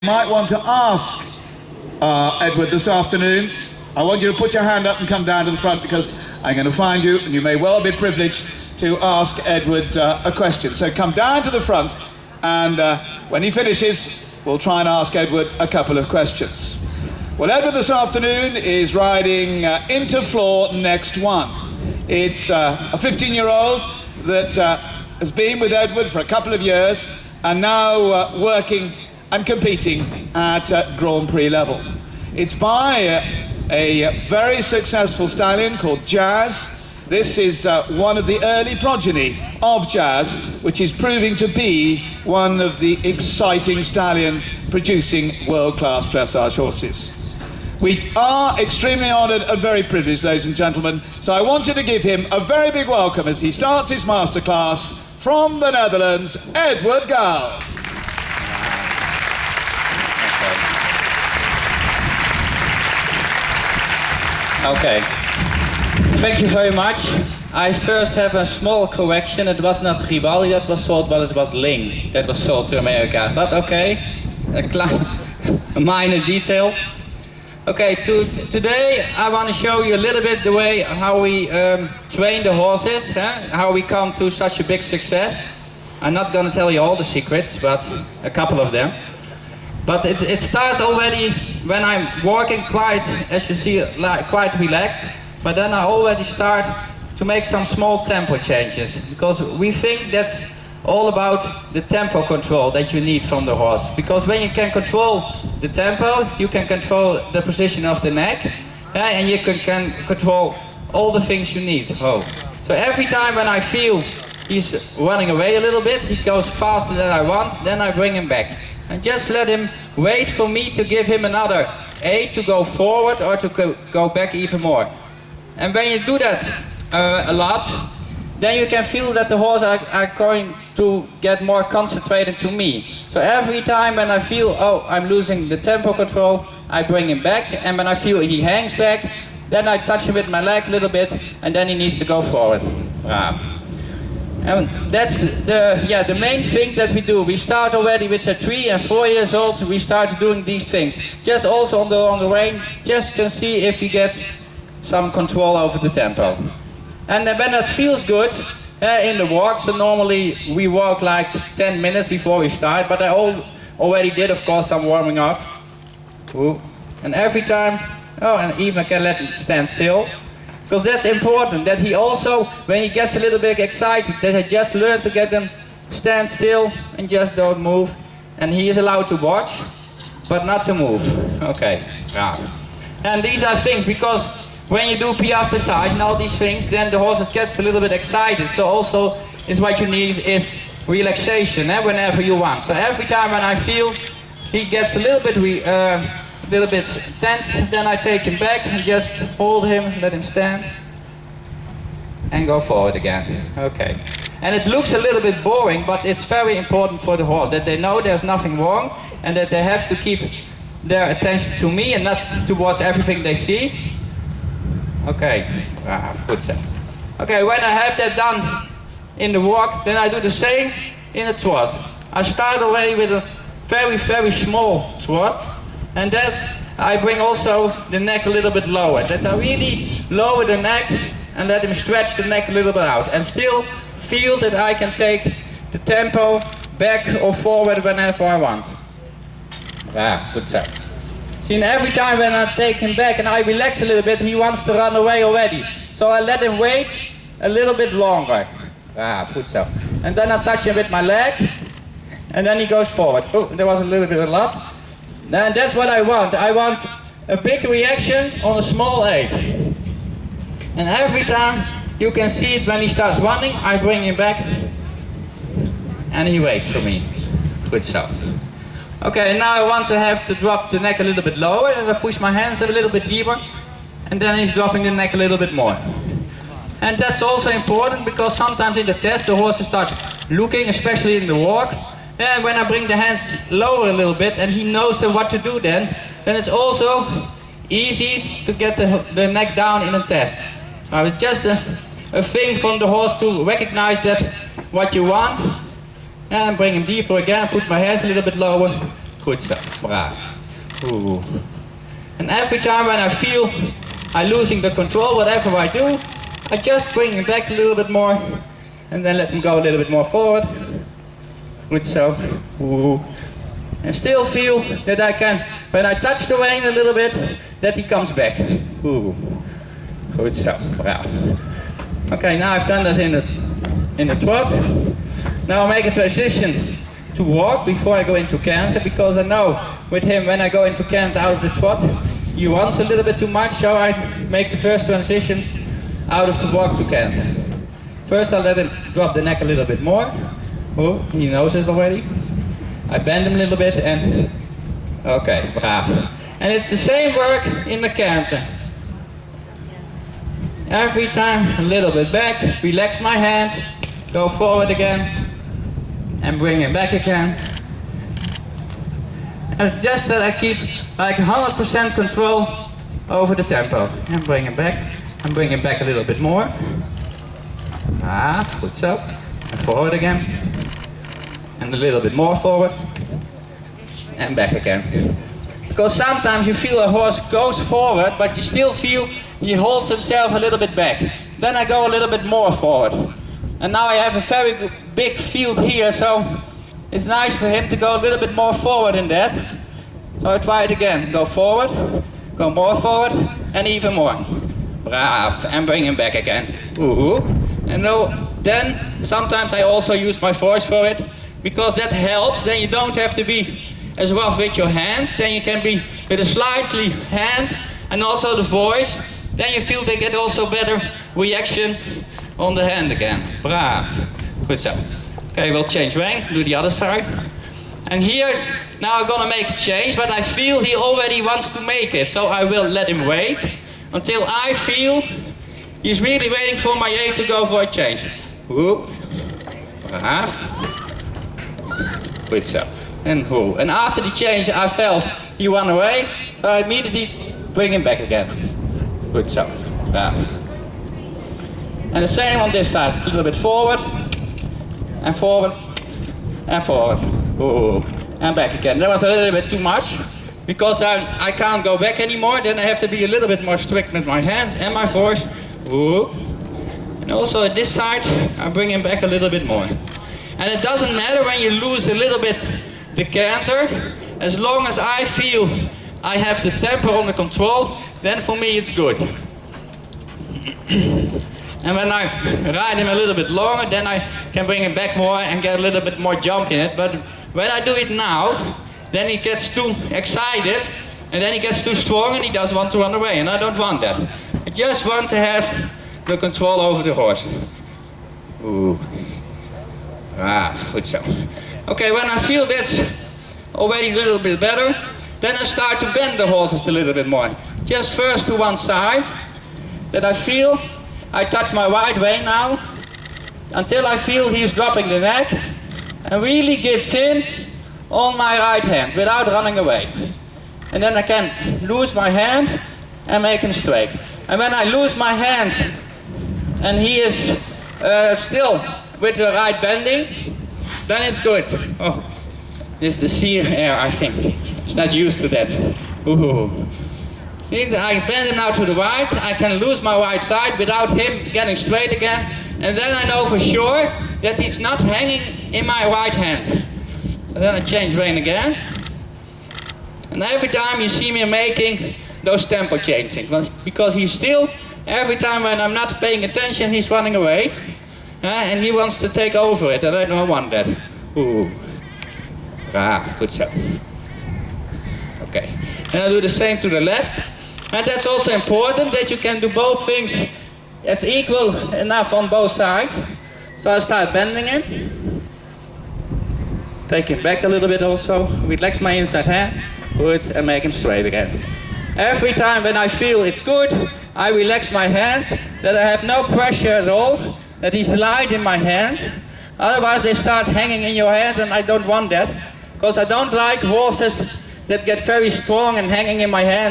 Might want to ask Edward this afternoon. I want you to put your hand up and come down to the front because I'm going to find you and you may well be privileged to ask Edward a question. So come down to the front and when he finishes we'll try and ask Edward a couple of questions. Well, Edward this afternoon is riding Interfloor Next One. It's a 15-year-old that has been with Edward for a couple of years and now working and competing at Grand Prix level. It's by a very successful stallion called Jazz. This is one of the early progeny of Jazz, which is proving to be one of the exciting stallions producing world-class dressage horses. We are extremely honoured and very privileged, ladies and gentlemen, so I wanted to give him a very big welcome as he starts his masterclass from the Netherlands, Edward Gal. Okay, thank you very much. I first have a small correction. It was not Gribaldi that was sold, but it was Ling that was sold to America. But okay, a minor detail. Okay, today I want to show you a little bit the way how we train the horses, how we come to such a big success. I'm not going to tell you all the secrets, but a couple of them. But it starts already when I'm walking quite, as you see, quite relaxed. But then I already start to make some small tempo changes. Because we think that's all about the tempo control that you need from the horse. Because when you can control the tempo, you can control the position of the neck. And you can control all the things you need. Oh. So every time when I feel he's running away a little bit, he goes faster than I want, then I bring him back. And just let him wait for me to give him another aid to go forward or to go back even more. And when you do that a lot, then you can feel that the horse are going to get more concentrated to me. So every time when I feel, oh, I'm losing the tempo control, I bring him back. And when I feel he hangs back, then I touch him with my leg a little bit and then he needs to go forward. And that's the main thing that we do. We start already with the 3 and 4 years old, we start doing these things. Just also on the rein, just to see if we get some control over the tempo. And then when it feels good in the walk, so normally we walk like 10 minutes before we start, but I already did, of course, some warming up. Ooh. And every time, oh, and even I can let him stand still. Because that's important, that he also, when he gets a little bit excited, that I just learn to get them stand still and just don't move. And he is allowed to watch, but not to move. Okay. Yeah. And these are things, because when you do piaffe passage and all these things, then the horse gets a little bit excited. So also, is what you need is relaxation, whenever you want. So every time when I feel he gets a little bit tense, then I take him back and just hold him, let him stand and go forward again. Okay. And it looks a little bit boring, but it's very important for the horse that they know there's nothing wrong and that they have to keep their attention to me and not towards everything they see. Okay, good set. Okay, when I have that done in the walk, then I do the same in a trot. I start already with a very, very small trot. And that's, I bring also the neck a little bit lower. That I really lower the neck and let him stretch the neck a little bit out. And still feel that I can take the tempo back or forward whenever I want. Good set. See, and every time when I take him back and I relax a little bit, he wants to run away already. So I let him wait a little bit longer. Good so. And then I touch him with my leg and then he goes forward. Oh, there was a little bit of a lot. And that's what I want. I want a big reaction on a small aid. And every time you can see it when he starts running, I bring him back and he waits for me. Good so. Okay, now I want to have to drop the neck a little bit lower and I push my hands a little bit deeper and then he's dropping the neck a little bit more. And that's also important because sometimes in the test the horses start looking, especially in the walk. And when I bring the hands lower a little bit and he knows then what to do then it's also easy to get the neck down in a test. Now it's just a thing from the horse to recognize that what you want and bring him deeper again, put my hands a little bit lower Good stuff, braaf. Ooh. And every time when I feel I'm losing the control, whatever I do, I just bring him back a little bit more and then let him go a little bit more forward. Good so. Ooh. And still feel that I can, when I touch the rein a little bit, that he comes back. Ooh. Good so, braaf. Okay, now I've done that in the trot. Now I make a transition to walk before I go into canter, because I know with him when I go into canter out of the trot, he runs a little bit too much, so I make the first transition out of the walk to canter. First I'll let him drop the neck a little bit more. Oh, he knows it already. I bend him a little bit and, okay, braaf. And it's the same work in the canter. Every time a little bit back, relax my hand, go forward again, and bring him back again. And just that I keep like 100% control over the tempo. And bring him back, and bring him back a little bit more. Ah, good so. And forward again. And a little bit more forward. And back again. Because sometimes you feel a horse goes forward, but you still feel he holds himself a little bit back. Then I go a little bit more forward. And now I have a very big field here, so it's nice for him to go a little bit more forward in that. So I try it again. Go forward, go more forward, and even more. Braaf, and bring him back again. Ooh. And then sometimes I also use my voice for it, because that helps. Then you don't have to be as rough with your hands. Then you can be with a slightly hand and also the voice. Then you feel they get also better reaction on the hand again. Braaf. Good so. Okay, we'll change rein, do the other side. And here, now I'm gonna make a change, but I feel he already wants to make it. So I will let him wait until I feel he's really waiting for my A to go for a change. Whoop. Braaf. Good so. And who. And after the change I felt he ran away, so I immediately bring him back again. Good so. Braaf. And the same on this side, a little bit forward, and forward, and forward. Ooh. And back again. That was a little bit too much, because I can't go back anymore. Then I have to be a little bit more strict with my hands and my voice. Ooh. And also at this side, I bring him back a little bit more. And it doesn't matter when you lose a little bit the canter, as long as I feel I have the tempo under control, then for me it's good. And when I ride him a little bit longer, then I can bring him back more and get a little bit more jump in it. But when I do it now, then he gets too excited, and then he gets too strong and he doesn't want to run away, and I don't want that. I just want to have the control over the horse. Ooh. Ah, good so. Okay, when I feel that's already a little bit better, then I start to bend the horses a little bit more. Just first to one side, that I feel I touch my right rein now, until I feel he's dropping the neck, and really gives in on my right hand, without running away. And then I can lose my hand, and make him straight. And when I lose my hand, and he is still with the right bending, then it's good. Oh, this is the sea air, I think. He's not used to that. Ooh. See, I bend him now to the right, I can lose my right side without him getting straight again, and then I know for sure that he's not hanging in my right hand. And then I change rein again, and every time you see me making those tempo changing, because he's still, every time when I'm not paying attention, he's running away, and he wants to take over it, and I don't want that. Ooh. Ah, good so. Okay, and I do the same to the left. And that's also important, that you can do both things as equal enough on both sides. So I start bending it. Take him back a little bit also. Relax my inside hand. Good, and make him straight again. Every time when I feel it's good, I relax my hand, that I have no pressure at all, that he's light in my hand. Otherwise they start hanging in your hand, and I don't want that. Because I don't like horses that get very strong and hanging in my hand.